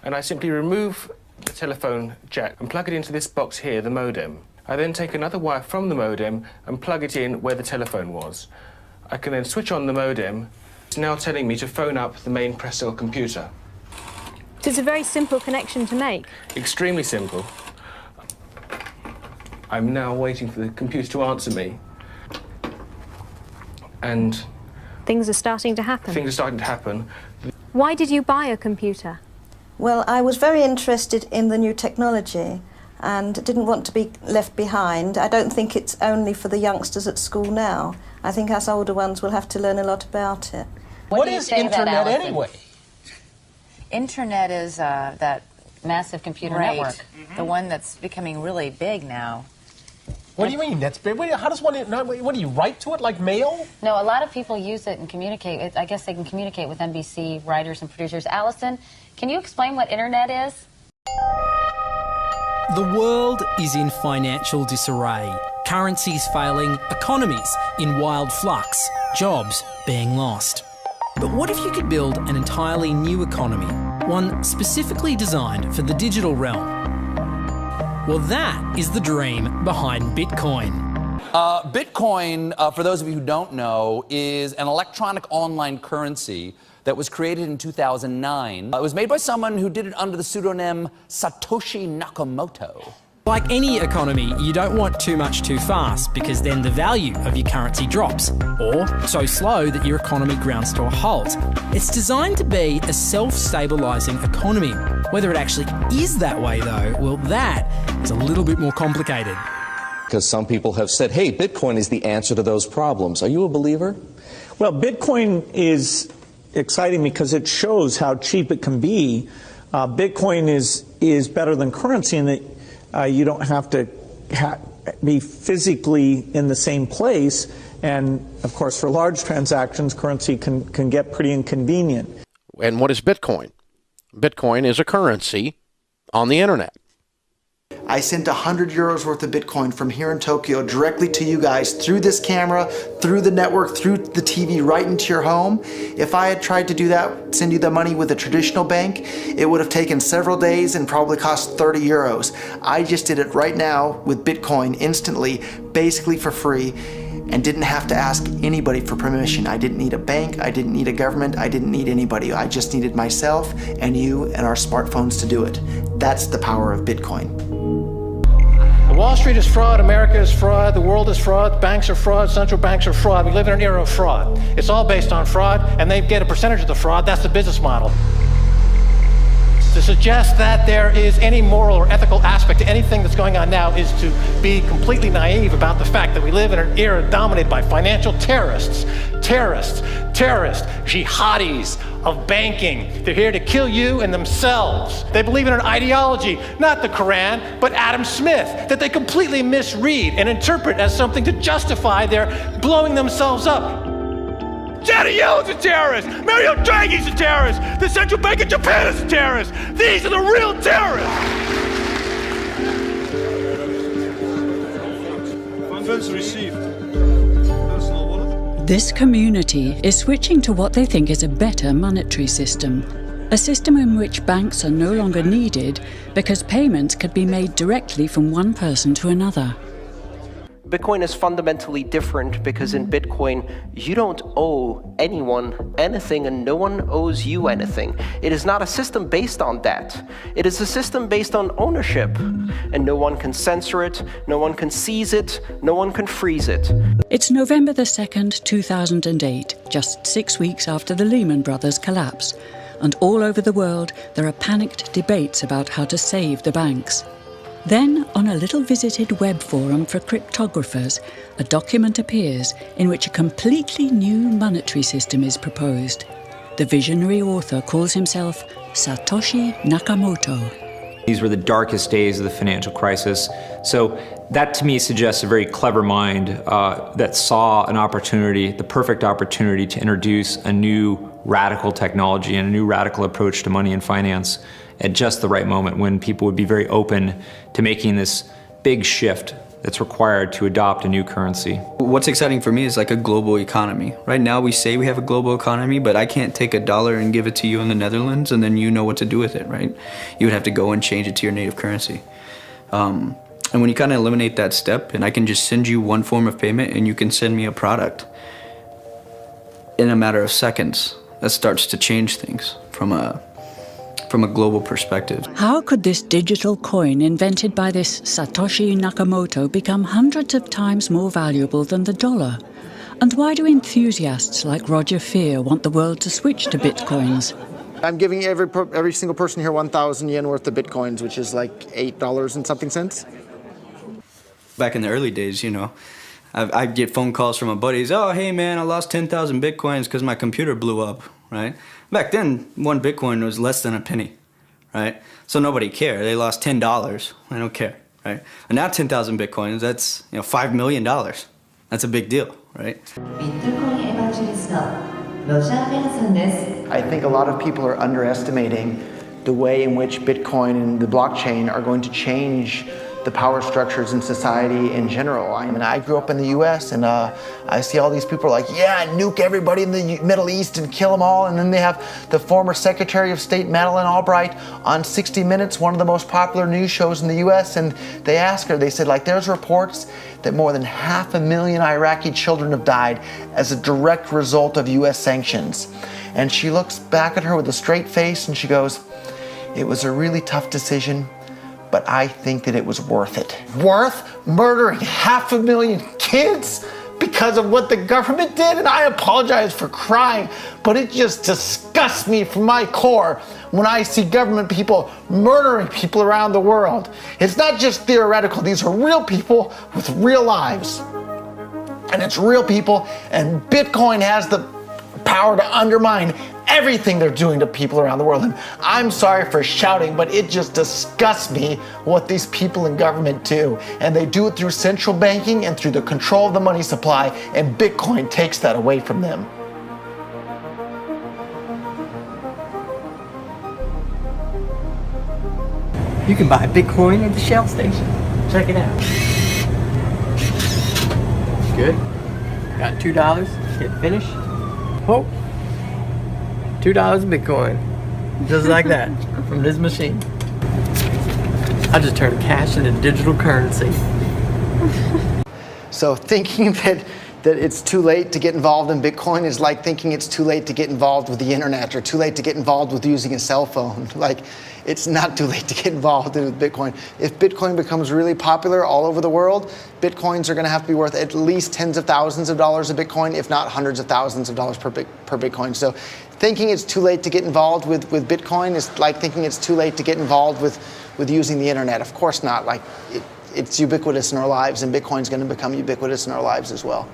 and I simply remove the telephone jack and plug it into this box here, the modem. I then take another wire from the modem and plug it in where the telephone was. I can then switch on the modem. It's now telling me to phone up the main press cell computer. So it's a very simple connection to make. Extremely simple. I'm now waiting for the computer to answer me. And things are starting to happen. Things are starting to happen. Why did you buy a computer? Well, I was very interested in the new technology and didn't want to be left behind. I don't think it's only for the youngsters at school now. I think us older ones will have to learn a lot about it. What is Internet anyway? Internet is that massive computer network, the one that's becoming really big now. What do you mean? That's big? How does one? What do you write to it like mail? No, a lot of people use it and communicate. I guess they can communicate with NBC writers and producers. Allison, can you explain what Internet is? The world is in financial disarray. Currencies failing, economies in wild flux, jobs being lost. But what if you could build an entirely new economy, one specifically designed for the digital realm? Well, that is the dream behind Bitcoin. Bitcoin, for those of you who don't know, is an electronic online currency that was created in 2009. It was made by someone who did it under the pseudonym Satoshi Nakamoto. Like any economy, you don't want too much too fast because then the value of your currency drops, or so slow that your economy grounds to a halt. It's designed to be a self-stabilising economy. Whether it actually is that way though, well, that is a little bit more complicated. Because some people have said, hey, Bitcoin is the answer to those problems. Are you a believer? Well, Bitcoin is exciting because it shows how cheap it can be. Bitcoin is better than currency in that you don't have to be physically in the same place. And, of course, for large transactions, currency can get pretty inconvenient. And what is Bitcoin? Bitcoin is a currency on the internet. I sent 100 euros worth of Bitcoin from here in Tokyo directly to you guys through this camera, through the network, through the TV, right into your home. If I had tried to do that, send you the money with a traditional bank, it would have taken several days and probably cost 30 euros. I just did it right now with Bitcoin instantly, basically for free, and didn't have to ask anybody for permission. I didn't need a bank, I didn't need a government, I didn't need anybody. I just needed myself and you and our smartphones to do it. That's the power of Bitcoin. Wall Street is fraud, America is fraud, the world is fraud, banks are fraud, central banks are fraud. We live in an era of fraud. It's all based on fraud, and they get a percentage of the fraud. That's the business model. To suggest that there is any moral or ethical aspect to anything that's going on now is to be completely naive about the fact that we live in an era dominated by financial terrorists, jihadis of banking. They're here to kill you and themselves. They believe in an ideology, not the Quran, but Adam Smith, that they completely misread and interpret as something to justify their blowing themselves up. Janet Yellen's a terrorist! Mario Draghi's a terrorist! The Central Bank of Japan is a terrorist! These are the real terrorists! Funds received. This community is switching to what they think is a better monetary system. A system in which banks are no longer needed because payments could be made directly from one person to another. Bitcoin is fundamentally different because in Bitcoin, you don't owe anyone anything and no one owes you anything. It is not a system based on that. It is a system based on ownership. And no one can censor it, no one can seize it, no one can freeze it. It's November the 2nd, 2008, just 6 weeks after the Lehman Brothers collapse. And all over the world, there are panicked debates about how to save the banks. Then, on a little visited web forum for cryptographers, a document appears in which a completely new monetary system is proposed. The visionary author calls himself Satoshi Nakamoto. These were the darkest days of the financial crisis. So that to me suggests a very clever mind that saw an opportunity, the perfect opportunity to introduce a new radical technology and a new radical approach to money and finance at just the right moment when people would be very open to making this big shift that's required to adopt a new currency. What's exciting for me is like a global economy. Right now we say we have a global economy, but I can't take $1 and give it to you in the Netherlands and then you know what to do with it, right? You would have to go and change it to your native currency. And when you kind of eliminate that step, and I can just send you one form of payment and you can send me a product in a matter of seconds, that starts to change things from a global perspective. How could this digital coin invented by this Satoshi Nakamoto become hundreds of times more valuable than the dollar? And why do enthusiasts like Roger Fear want the world to switch to bitcoins? I'm giving every single person here 1,000 yen worth of bitcoins, which is like $8 and something cents. Back in the early days, you know, I'd get phone calls from my buddies. Oh, hey man, I lost 10,000 bitcoins because my computer blew up, right? Back then, one bitcoin was less than a penny, right? So nobody cared. They lost $10. I don't care, right? And now 10,000 bitcoins, that's $5 million. That's a big deal, right? I think a lot of people are underestimating the way in which Bitcoin and the blockchain are going to change the power structures in society in general. I mean, I grew up in the US and I see all these people like, yeah, nuke everybody in the Middle East and kill them all. And then they have the former Secretary of State, Madeleine Albright, on 60 Minutes, one of the most popular news shows in the US. And they asked her, they said, like, there's reports that more than 500,000 Iraqi children have died as a direct result of US sanctions. And she looks back at her with a straight face and she goes, it was a really tough decision, but I think that it was worth it. Worth murdering 500,000 kids because of what the government did? And I apologize for crying, but it just disgusts me from my core when I see government people murdering people around the world. It's not just theoretical, these are real people with real lives. And it's real people, and Bitcoin has the power to undermine everything they're doing to people around the world. And I'm sorry for shouting, but it just disgusts me what these people in government do. And they do it through central banking and through the control of the money supply, and Bitcoin takes that away from them. You can buy Bitcoin at the Shell station. Check it out. Good. Got $2. Hit finish. Oh. $2 Bitcoin. Just like that. From this machine. I just turned cash into digital currency. So thinking that it's too late to get involved in Bitcoin is like thinking it's too late to get involved with the internet or too late to get involved with using a cell phone. Like, it's not too late to get involved with Bitcoin. If Bitcoin becomes really popular all over the world, Bitcoins are going to have to be worth at least tens of thousands of dollars a Bitcoin, if not hundreds of thousands of dollars per Bitcoin. So thinking it's too late to get involved with Bitcoin is like thinking it's too late to get involved with using the internet. Of course not. Like, it's ubiquitous in our lives, and Bitcoin's going to become ubiquitous in our lives as well.